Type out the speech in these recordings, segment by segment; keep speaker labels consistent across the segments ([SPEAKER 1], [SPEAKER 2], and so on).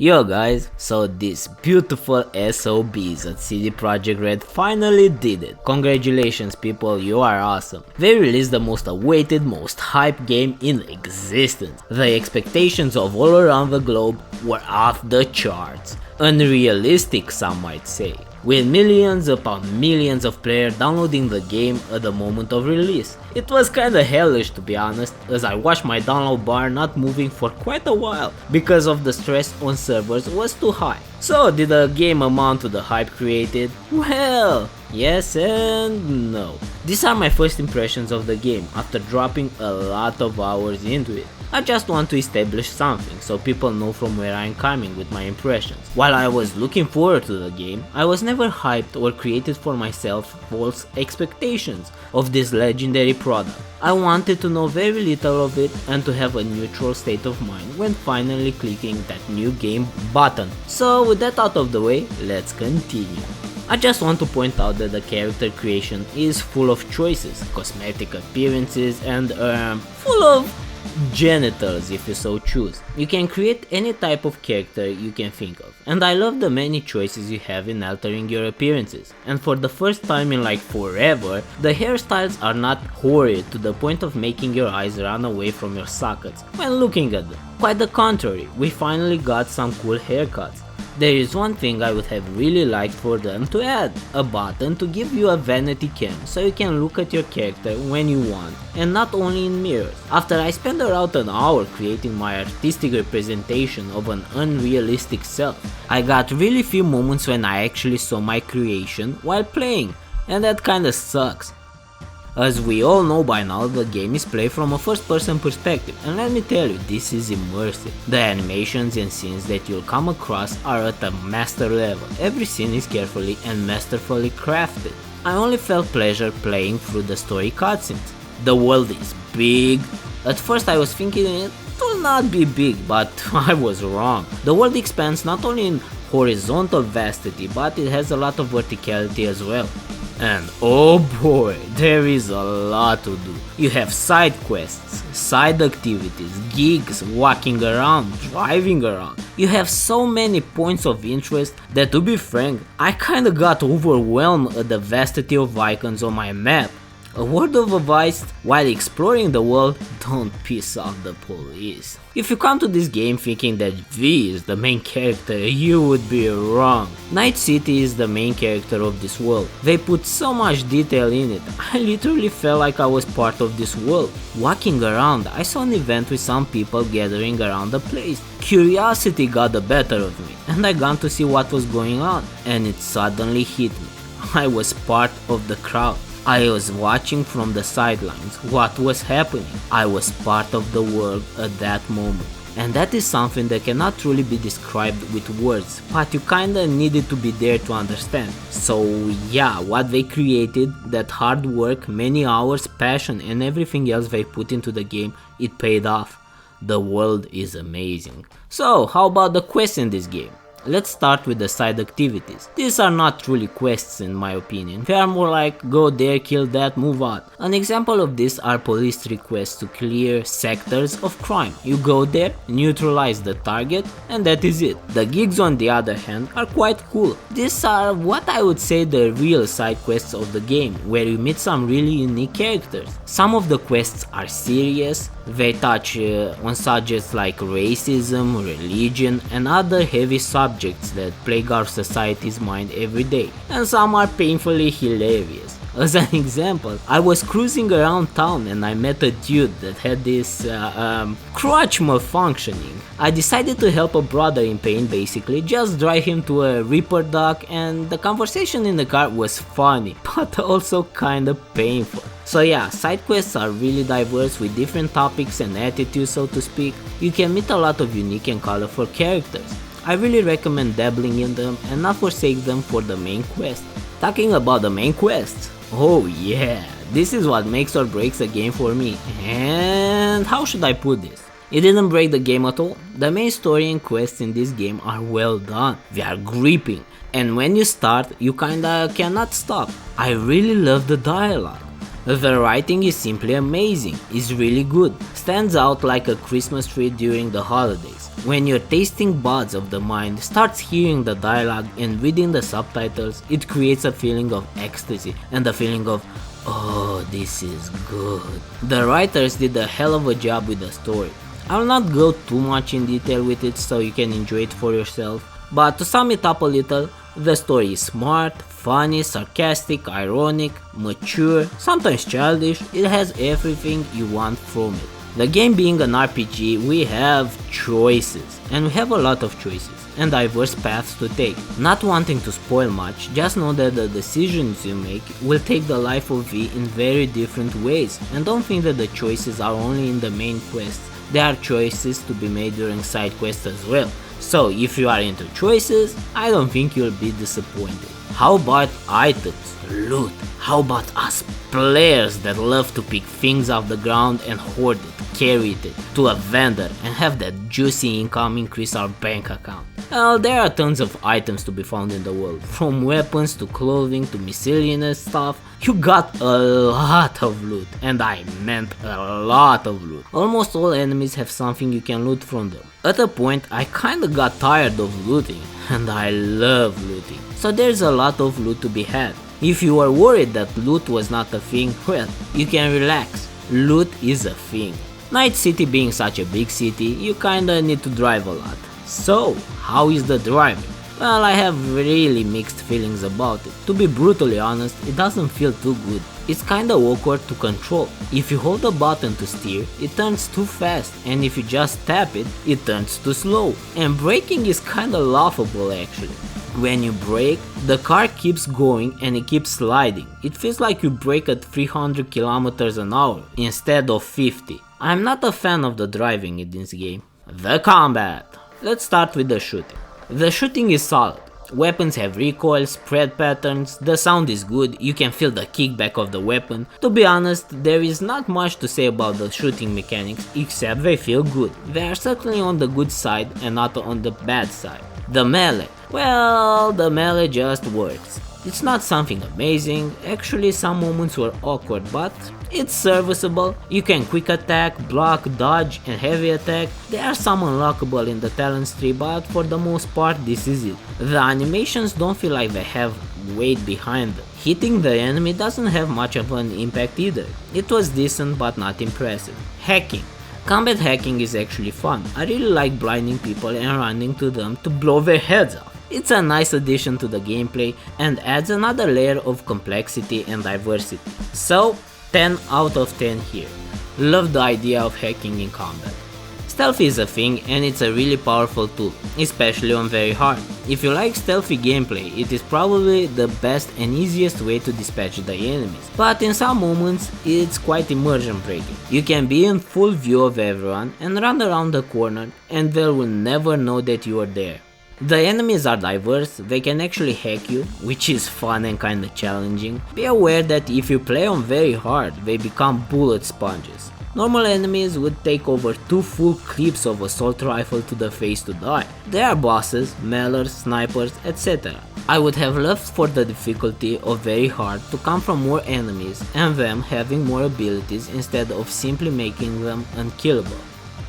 [SPEAKER 1] Yo guys, so these beautiful SOBs at CD Projekt Red finally did it. Congratulations people, you are awesome. They released the most awaited, most hyped game in existence. The expectations of all around the globe were off the charts. Unrealistic, some might say, with millions upon millions of players downloading the game at the moment of release. It was kinda hellish to be honest, as I watched my download bar not moving for quite a while because of the stress on servers was too high. So did the game amount to the hype created? Well, yes and no. These are my first impressions of the game after dropping a lot of hours into it. I just want to establish something so people know from where I am coming with my impressions. While I was looking forward to the game, I was never hyped or created for myself false expectations of this legendary product. I wanted to know very little of it and to have a neutral state of mind when finally clicking that new game button. So with that out of the way, let's continue. I just want to point out that the character creation is full of choices, cosmetic appearances and full of genitals if you so choose. You can create any type of character you can think of, and I love the many choices you have in altering your appearances. And for the first time in like forever, the hairstyles are not horrid to the point of making your eyes run away from your sockets when looking at them. Quite the contrary, we finally got some cool haircuts. There is one thing I would have really liked for them to add, a button to give you a vanity cam so you can look at your character when you want and not only in mirrors. After I spent around an hour creating my artistic representation of an unrealistic self, I got really few moments when I actually saw my creation while playing, and that kinda sucks. As we all know by now, the game is played from a first person perspective, and let me tell you, this is immersive. The animations and scenes that you'll come across are at a master level. Every scene is carefully and masterfully crafted. I only felt pleasure playing through the story cutscenes. The world is big. At first I was thinking it will not be big, but I was wrong. The world expands not only in horizontal vastity, but it has a lot of verticality as well. And oh boy, there is a lot to do. You have side quests, side activities, gigs, walking around, driving around. You have so many points of interest that, to be frank, I kinda got overwhelmed at the vastity of icons on my map. A word of advice while exploring the world: don't piss off the police. If you come to this game thinking that V is the main character, you would be wrong. Night City is the main character of this world. They put so much detail in it, I literally felt like I was part of this world. Walking around, I saw an event with some people gathering around the place. Curiosity got the better of me, and I got to see what was going on, and it suddenly hit me. I was part of the crowd. I was watching from the sidelines what was happening. I was part of the world at that moment. And that is something that cannot truly be described with words, but you kinda needed to be there to understand. So yeah, what they created, that hard work, many hours, passion and everything else they put into the game, it paid off. The world is amazing. So how about the quests in this game? Let's start with the side activities. These are not truly quests in my opinion, they are more like go there, kill that, move on. An example of this are police requests to clear sectors of crime. You go there, neutralize the target, and that is it. The gigs on the other hand are quite cool. These are what I would say the real side quests of the game, where you meet some really unique characters. Some of the quests are serious, they touch on subjects like racism, religion and other heavy subjects that plague our society's mind every day, and some are painfully hilarious. As an example, I was cruising around town and I met a dude that had this crotch malfunctioning. I decided to help a brother in pain, basically just drive him to a Reaper dock, and the conversation in the car was funny but also kinda painful. So yeah, side quests are really diverse with different topics and attitudes, so to speak. You can meet a lot of unique and colorful characters. I really recommend dabbling in them and not forsake them for the main quest. Talking about the main quests, oh yeah, this is what makes or breaks a game for me. And how should I put this? It didn't break the game at all. The main story and quests in this game are well done. They are gripping, and when you start, you kinda cannot stop. I really love the dialogue. The writing is simply amazing, it's really good, stands out like a Christmas tree during the holidays. When your tasting buds of the mind starts hearing the dialogue and reading the subtitles, it creates a feeling of ecstasy and a feeling of, oh, this is good. The writers did a hell of a job with the story. I'll not go too much in detail with it so you can enjoy it for yourself, but to sum it up a little, the story is smart, funny, sarcastic, ironic, mature, sometimes childish. It has everything you want from it. The game being an RPG, we have choices, and we have a lot of choices and diverse paths to take. Not wanting to spoil much, just know that the decisions you make will take the life of V in very different ways, and don't think that the choices are only in the main quest. There are choices to be made during side quests as well. So if you are into choices, I don't think you'll be disappointed. How about items, loot? How about us players that love to pick things off the ground and hoard it, carry it to a vendor and have that juicy income increase our bank account? Well, there are tons of items to be found in the world, from weapons to clothing to miscellaneous stuff. You got a lot of loot, and I meant a lot of loot. Almost all enemies have something you can loot from them. At a point, I kinda got tired of looting, and I love looting. So there's a lot of loot to be had. If you are worried that loot was not a thing, well, you can relax. Loot is a thing. Night City being such a big city, you kinda need to drive a lot. So, how is the driving? Well, I have really mixed feelings about it. To be brutally honest, it doesn't feel too good. It's kinda awkward to control. If you hold the button to steer, it turns too fast, and if you just tap it, it turns too slow. And braking is kinda laughable actually. When you brake, the car keeps going and it keeps sliding. It feels like you brake at 300 kilometers an hour instead of 50. I'm not a fan of the driving in this game. The combat. Let's start with the shooting. The shooting is solid. Weapons have recoil, spread patterns, the sound is good, you can feel the kickback of the weapon. To be honest, there is not much to say about the shooting mechanics except they feel good. They are certainly on the good side and not on the bad side. The melee. Well, the melee just works. It's not something amazing, actually some moments were awkward, but it's serviceable. You can quick attack, block, dodge and heavy attack. There are some unlockable in the talents tree, but for the most part this is it. The animations don't feel like they have weight behind them. Hitting the enemy doesn't have much of an impact either. It was decent but not impressive. Hacking. Combat hacking is actually fun. I really like blinding people and running to them to blow their heads off. It's a nice addition to the gameplay and adds another layer of complexity and diversity. So, 10 out of 10 here. Love the idea of hacking in combat. Stealth is a thing and it's a really powerful tool, especially on very hard. If you like stealthy gameplay, it is probably the best and easiest way to dispatch the enemies, but in some moments it's quite immersion breaking. You can be in full view of everyone and run around the corner and they will never know that you are there. The enemies are diverse, they can actually hack you, which is fun and kinda challenging. Be aware that if you play on very hard, they become bullet sponges. Normal enemies would take over 2 full clips of assault rifle to the face to die. There are bosses, mailers, snipers, etc. I would have loved for the difficulty of very hard to come from more enemies and them having more abilities instead of simply making them unkillable.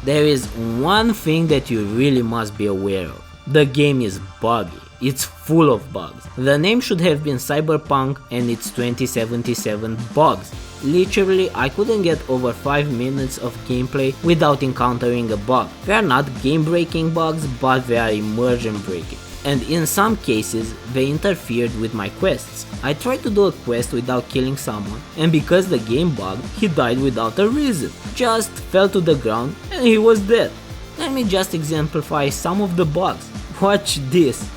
[SPEAKER 1] There is one thing that you really must be aware of. The game is buggy. It's full of bugs. The name should have been Cyberpunk and it's 2077 bugs. Literally, I couldn't get over 5 minutes of gameplay without encountering a bug. They are not game-breaking bugs, but they are immersion-breaking. And in some cases, they interfered with my quests. I tried to do a quest without killing someone, and because the game bugged, he died without a reason. Just fell to the ground and he was dead. Let me just exemplify some of the bugs. Watch this.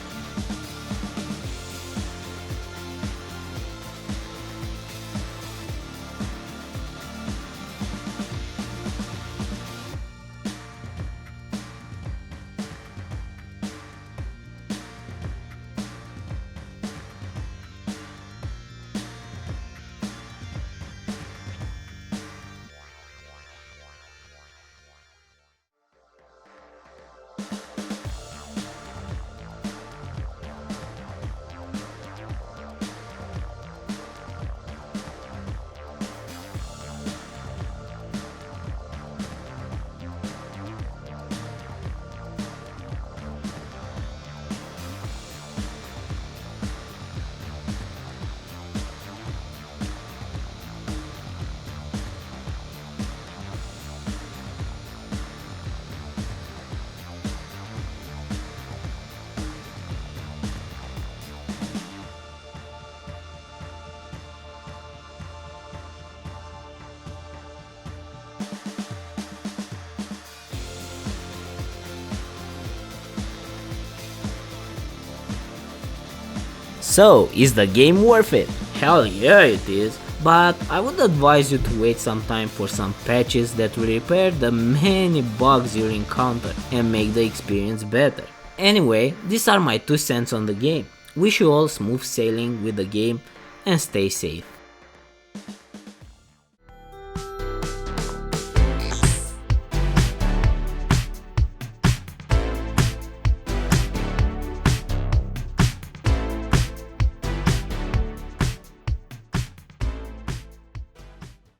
[SPEAKER 1] So, is the game worth it? Hell yeah it is, but I would advise you to wait some time for some patches that will repair the many bugs you encounter and make the experience better. Anyway, these are my 2 cents on the game. Wish you all smooth sailing with the game and stay safe.